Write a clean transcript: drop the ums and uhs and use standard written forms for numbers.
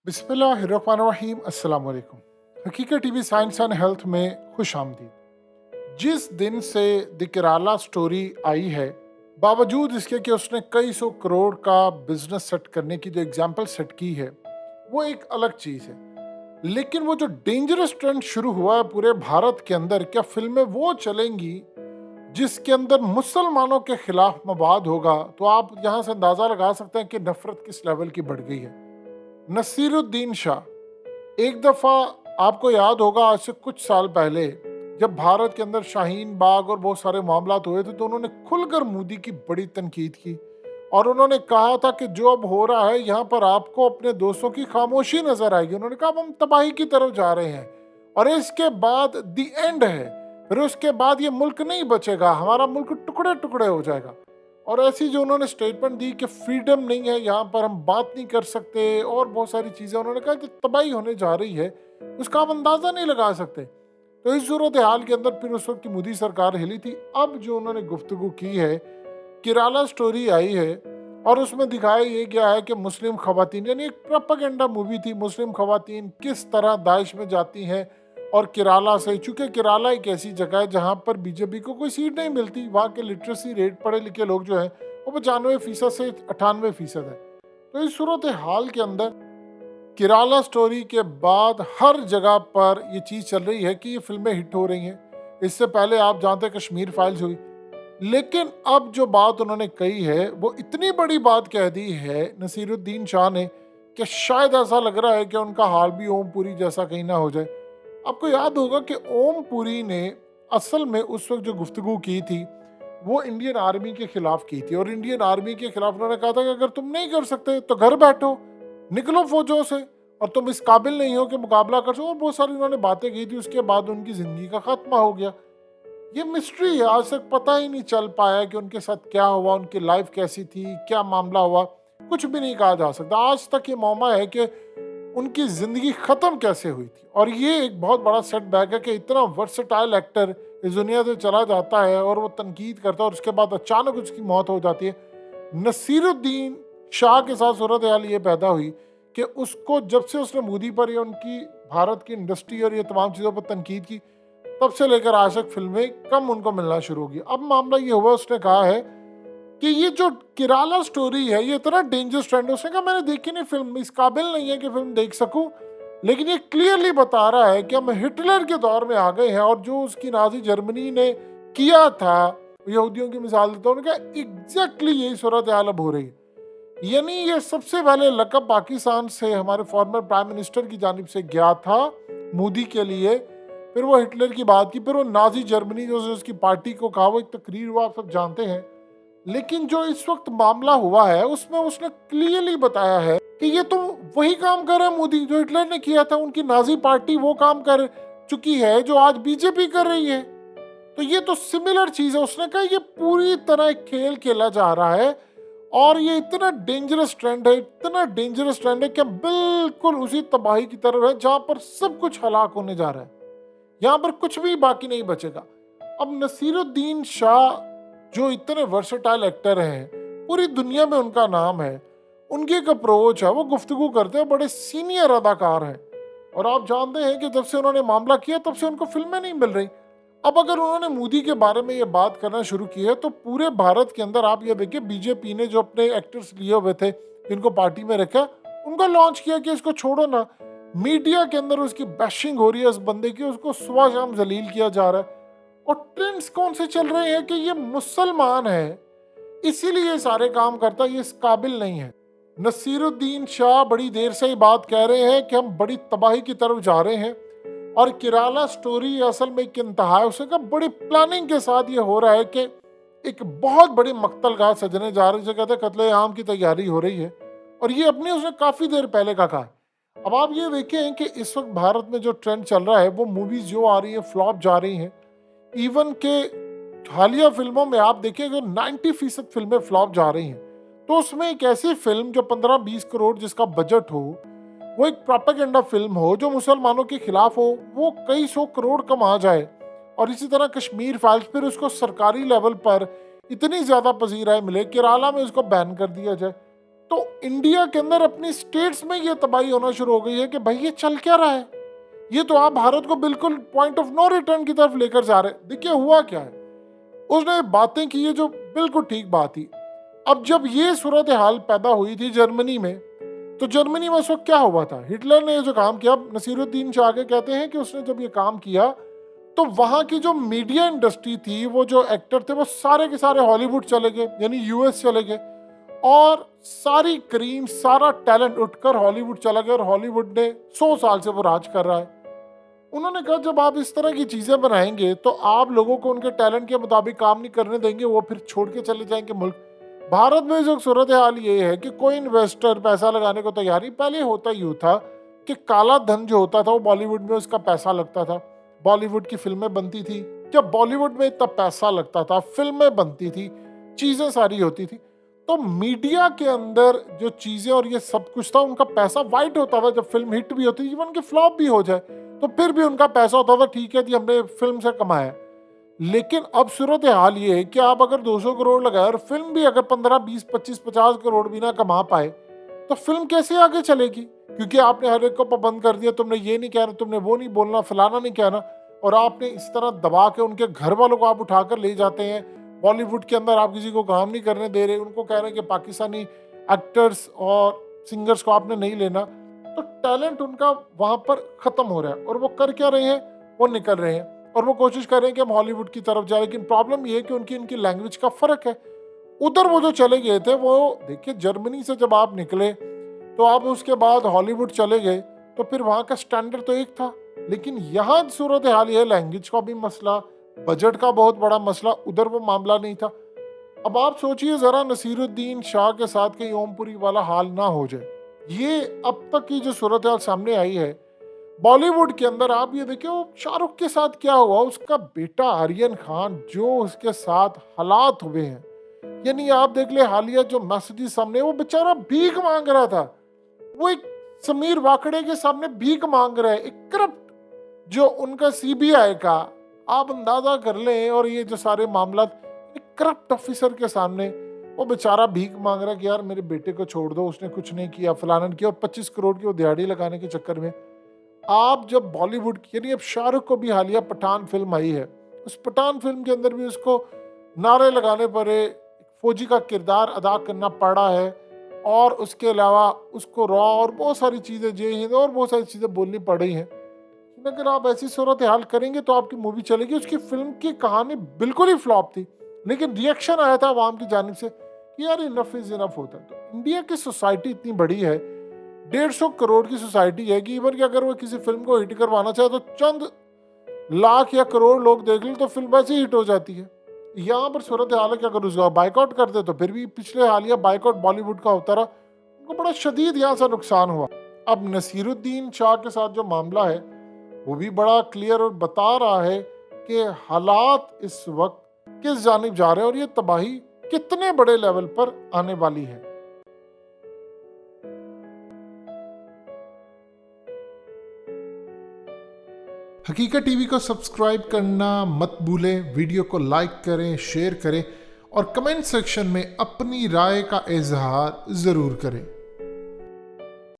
बिस्मिल्लाहिर्रहमानिर्रहीम अस्सलाम वालेकुम। हकीकत टीवी साइंस एंड हेल्थ में खुश आमदीद। जिस दिन से द केराला स्टोरी आई है, बावजूद इसके कि उसने कई सौ करोड़ का बिजनेस सेट करने की जो एग्जाम्पल सेट की है, वो एक अलग चीज़ है। लेकिन वो जो डेंजरस ट्रेंड शुरू हुआ है पूरे भारत के अंदर, क्या फिल्में वो चलेंगी जिसके अंदर मुसलमानों के खिलाफ मवाद होगा, तो आप यहाँ से अंदाज़ा लगा सकते हैं कि नफरत किस लेवल की बढ़ गई है। नसीरुद्दीन शाह, एक दफ़ा आपको याद होगा आज से कुछ साल पहले जब भारत के अंदर शाहीन बाग और बहुत सारे मामलात हुए थे, तो उन्होंने खुलकर मोदी की बड़ी तनकीद की और उन्होंने कहा था कि जो अब हो रहा है यहाँ पर आपको अपने दोस्तों की खामोशी नजर आएगी। उन्होंने कहा अब हम तबाही की तरफ जा रहे हैं और इसके बाद दी एंड है, फिर उसके बाद ये मुल्क नहीं बचेगा, हमारा मुल्क टुकड़े टुकड़े हो जाएगा। और ऐसी जो उन्होंने स्टेटमेंट दी कि फ्रीडम नहीं है यहाँ पर, हम बात नहीं कर सकते और बहुत सारी चीज़ें, उन्होंने कहा कि तबाही होने जा रही है उसका आप अंदाज़ा नहीं लगा सकते। तो इस सूरत हाल के अंदर फिर उस वक्त की मोदी सरकार हिली थी। अब जो उन्होंने गुफ्तगू की है, केराला स्टोरी आई है और उसमें दिखाया ये गया है कि मुस्लिम खवातीन, यानी एक प्रोपेगेंडा मूवी थी, मुस्लिम खवातीन किस तरह दाइश में जाती हैं और केराला से, चूंकि केराला एक ऐसी जगह है जहाँ पर बीजेपी को कोई सीट नहीं मिलती, वहाँ के लिटरेसी रेट पढ़े लिखे लोग जो हैं वो 95% से 98% है। तो इस सूरत हाल के अंदर केराला स्टोरी के बाद हर जगह पर ये चीज़ चल रही है कि ये फिल्में हिट हो रही हैं। इससे पहले आप जानते हैं कश्मीर फाइल्स हुई, लेकिन अब जो बात उन्होंने कही है वो इतनी बड़ी बात कह दी है नसीरुद्दीन शाह ने कि शायद ऐसा लग रहा है कि उनका हाल भी ओम पुरी जैसा कहीं ना हो जाए। आपको याद होगा कि ओम पुरी ने असल में उस वक्त जो गुफ्तगू की थी वो इंडियन आर्मी के खिलाफ की थी और इंडियन आर्मी के खिलाफ उन्होंने कहा था कि अगर तुम नहीं कर सकते तो घर बैठो, निकलो फौजों से, और तुम इस काबिल नहीं हो कि मुकाबला कर सको, और बहुत सारी उन्होंने बातें की थी। उसके बाद उनकी जिंदगी का खात्मा हो गया। ये मिस्ट्री है, आज तक पता ही नहीं चल पाया कि उनके साथ क्या हुआ, उनकी लाइफ कैसी थी, क्या मामला हुआ, कुछ भी नहीं कहा जा सकता। आज तक ये मौका है कि उनकी जिंदगी खत्म कैसे हुई थी। और ये एक बहुत बड़ा सेटबैक है कि इतना वर्सेटाइल एक्टर इस दुनिया से चला जाता है और वो तनकीद करता है और उसके बाद अचानक उसकी मौत हो जाती है। नसीरुद्दीन शाह के साथ सूरत हाल ये पैदा हुई कि उसको जब से उसने मोदी पर या उनकी भारत की इंडस्ट्री और ये तमाम चीज़ों पर तनकीद की, तब से लेकर आज तक फिल्में कम उनको मिलना शुरू होगी। अब मामला ये हुआ, उसने कहा है कि ये जो केराला स्टोरी है ये इतना डेंजरस ट्रेंड है, उसने कहा मैंने देखी नहीं फिल्म, इस काबिल नहीं है कि फिल्म देख सकूं, लेकिन ये क्लियरली बता रहा है कि हम हिटलर के दौर में आ गए हैं और जो उसकी नाजी जर्मनी ने किया था, यहूदियों की मिसाल देता हूं, उन्होंने कहा एग्जैक्टली यही सूरत हाल अब हो रही है। यानी ये सबसे पहले लकब पाकिस्तान से हमारे फॉर्मर प्राइम मिनिस्टर की जानिब से गया था मोदी के लिए, फिर वो हिटलर की बात की, फिर वो नाजी जर्मनी जो उसकी पार्टी को कहा, वो एक तकरीर हुआ, आप सब जानते हैं। लेकिन जो इस वक्त मामला हुआ है उसमें उसने क्लियरली बताया है कि ये तो वही काम कर रहा है मोदी जो हिटलर ने किया था, उनकी नाजी पार्टी वो काम कर चुकी है जो आज बीजेपी कर रही है। तो ये तो सिमिलर चीज है। उसने कहा ये पूरी तरह एक खेल खेला जा रहा है और ये इतना डेंजरस ट्रेंड है, इतना डेंजरस ट्रेंड है कि बिल्कुल उसी तबाही की तरफ है जहां पर सब कुछ हलाक होने जा रहा है, यहाँ पर कुछ भी बाकी नहीं बचेगा। अब नसीरुद्दीन शाह जो इतने वर्सेटाइल एक्टर हैं, पूरी दुनिया में उनका नाम है, उनकी एक अप्रोच है, वो गुफ्तगू करते हैं, बड़े सीनियर अदाकार हैं और आप जानते हैं कि जब से उन्होंने मामला किया तब से उनको फिल्में नहीं मिल रही। अब अगर उन्होंने मोदी के बारे में ये बात करना शुरू की है तो पूरे भारत के अंदर आप ये देखिए, बीजेपी ने जो अपने एक्टर्स लिए हुए थे जिनको पार्टी में रखा, उनको लॉन्च किया कि इसको छोड़ो ना। मीडिया के अंदर उसकी बैशिंग हो रही है उस बंदे की, उसको सुबह शाम जलील किया जा रहा है और ट्रेंड्स कौन से चल रहे हैं कि ये मुसलमान है इसीलिए ये सारे काम करता है, ये इस काबिल नहीं है। नसीरुद्दीन शाह बड़ी देर से ही बात कह रहे हैं कि हम बड़ी तबाही की तरफ जा रहे हैं और केराला स्टोरी असल में एक इंतहा है। उसने कहा बड़ी प्लानिंग के साथ ये हो रहा है कि एक बहुत बड़ी मक्तलगाह सजने जा रही है, कहते हैं कत्ले आम की तैयारी हो रही है और ये अपनी उसने काफ़ी देर पहले का कहा है। अब आप ये देखें कि इस वक्त भारत में जो ट्रेंड चल रहा है वो मूवीज जो आ रही है फ्लॉप जा रही हैं। इवन के हालिया फिल्मों में आप देखें कि 90% फिल्में फ्लॉप जा रही हैं। तो उसमें एक ऐसी फिल्म जो 15-20 करोड़ जिसका बजट हो, वो एक प्रोपेगेंडा फिल्म हो जो मुसलमानों के खिलाफ हो, वो कई सौ करोड़ कमा जाए। और इसी तरह कश्मीर फाइल्स, फिर उसको सरकारी लेवल पर इतनी ज़्यादा पजीराई मिले, केरला में उसको बैन कर दिया जाए। तो इंडिया के अंदर अपनी स्टेट्स में ये तबाही होना शुरू हो गई है कि भाई ये चल क्या रहा है, ये तो आप भारत को बिल्कुल पॉइंट ऑफ नो रिटर्न की तरफ लेकर जा रहे हैं। देखिए हुआ क्या है, उसने बातें की है जो बिल्कुल ठीक बात थी। अब जब ये सूरत हाल पैदा हुई थी जर्मनी में, तो जर्मनी में उस वक्त क्या हुआ था, हिटलर ने जो काम किया, नसीरुद्दीन शाह के कहते हैं कि उसने जब ये काम किया तो वहां की जो मीडिया इंडस्ट्री थी, वो जो एक्टर थे वो सारे के सारे हॉलीवुड चले गए, यानी यूएस चले गए, और सारी क्रीम सारा टैलेंट उठकर हॉलीवुड चला गया, और हॉलीवुड ने 100 साल से वो राज कर रहा है। उन्होंने कहा जब आप इस तरह की चीजें बनाएंगे तो आप लोगों को उनके टैलेंट के मुताबिक काम नहीं करने देंगे, वो फिर छोड़ के चले जाएंगे मुल्क। भारत में जो सूरत हाल ये है कि कोई इन्वेस्टर पैसा लगाने को तैयार ही, पहले होता यूँ था कि काला धन जो होता था वो बॉलीवुड में उसका पैसा लगता था, बॉलीवुड की फिल्में बनती थी, जब बॉलीवुड में इतना पैसा लगता था, फिल्में बनती थी, चीजें सारी होती थी, तो मीडिया के अंदर जो चीजें और ये सब कुछ था उनका पैसा वाइट होता था। जब फिल्म हिट भी होती, इवन की फ्लॉप भी हो जाए तो फिर भी उनका पैसा होता था, ठीक है जी हमने फिल्म से कमाया। लेकिन अब सूरत हाल ये है कि आप अगर 200 करोड़ लगाए और फिल्म भी अगर 15, 20, 25, 50 करोड़ भी ना कमा पाए तो फिल्म कैसे आगे चलेगी, क्योंकि आपने हर एक को पाबंद कर दिया, तुमने ये नहीं कहना, तुमने वो नहीं बोलना, फलाना नहीं कहना, और आपने इस तरह दबा के उनके घर वालों को आप उठाकर ले जाते हैं। बॉलीवुड के अंदर आप किसी को काम नहीं करने दे रहे, उनको कह रहे हैं कि पाकिस्तानी एक्टर्स और सिंगर्स को आपने नहीं लेना, तो टैलेंट उनका वहां पर खत्म हो रहा है। और वो कर क्या रहे हैं, वो निकल रहे हैं और वो कोशिश कर रहे हैं कि हम हॉलीवुड की तरफ जाए, लेकिन प्रॉब्लम ये है कि उनकी इनकी लैंग्वेज का फर्क है। उधर वो जो चले गए थे, वो देखिए जर्मनी से जब आप निकले तो आप उसके बाद हॉलीवुड चले गए, तो फिर वहाँ का स्टैंडर्ड तो एक था, लेकिन यहाँ सूरत हाल ये लैंग्वेज का भी मसला, बजट का बहुत बड़ा मसला, उधर वो मामला नहीं था। अब आप सोचिए जरा, नसीरुद्दीन शाह के साथ कहीं ओमपुरी वाला हाल ना हो जाए। ये अब तक की जो सूरत हाल सामने आई है बॉलीवुड के अंदर, आप ये देखिए वो शाहरुख के साथ क्या हुआ, उसका बेटा आर्यन खान जो उसके साथ हालात हुए हैं, यानी आप देख ले हालिया जो मैसेजेस सामने, वो बेचारा भीख मांग रहा था, वो एक समीर वाकड़े के सामने भीख मांग रहा है, एक करप्ट जो उनका सीबीआई का, आप अंदाजा कर लें, और ये जो सारे मामला करप्ट ऑफिसर के सामने वो बेचारा भीख मांग रहा है कि यार मेरे बेटे को छोड़ दो, उसने कुछ नहीं किया, फलाना किया, और 25 करोड़ की वो दिहाड़ी लगाने के चक्कर में आप जब बॉलीवुड की, यानी अब शाहरुख को भी हालिया पठान फिल्म आई है, उस पठान फिल्म के अंदर भी उसको नारे लगाने पड़े, फौजी का किरदार अदा करना पड़ा है, और उसके अलावा उसको रॉ और बहुत सारी चीज़ें जय हिंद और बहुत सारी चीज़ें बोलनी पड़ रही हैं। अगर आप ऐसी सूरत हाल करेंगे तो आपकी मूवी चलेगी। उसकी फिल्म की कहानी बिल्कुल ही फ्लॉप थी, लेकिन रिएक्शन आया था आवाम की जानिब से कि यार इनफ इज इनफ होता है। तो इंडिया की सोसाइटी इतनी बड़ी है, 150 करोड़ की सोसाइटी है कि इवन कि अगर वो किसी फिल्म को हिट करवाना चाहे तो चंद लाख या करोड़ लोग देख ले तो फिल्म वैसे ही हिट हो जाती है। यहाँ पर सूरत हाल है कि अगर उसका बाइकआउट कर दे तो फिर भी पिछले हालिया बाइकआउट बॉलीवुड का होता रहा, उनको बड़ा शदीद यहाँ से नुकसान हुआ। अब नसीरुद्दीन शाह के साथ जो मामला है वो भी बड़ा क्लियर और बता रहा है कि हालात इस वक्त किस जानिब जा रहे हैं और ये तबाही कितने बड़े लेवल पर आने वाली है। हकीकत टीवी को सब्सक्राइब करना मत भूलें, वीडियो को लाइक करें, शेयर करें और कमेंट सेक्शन में अपनी राय का इजहार जरूर करें।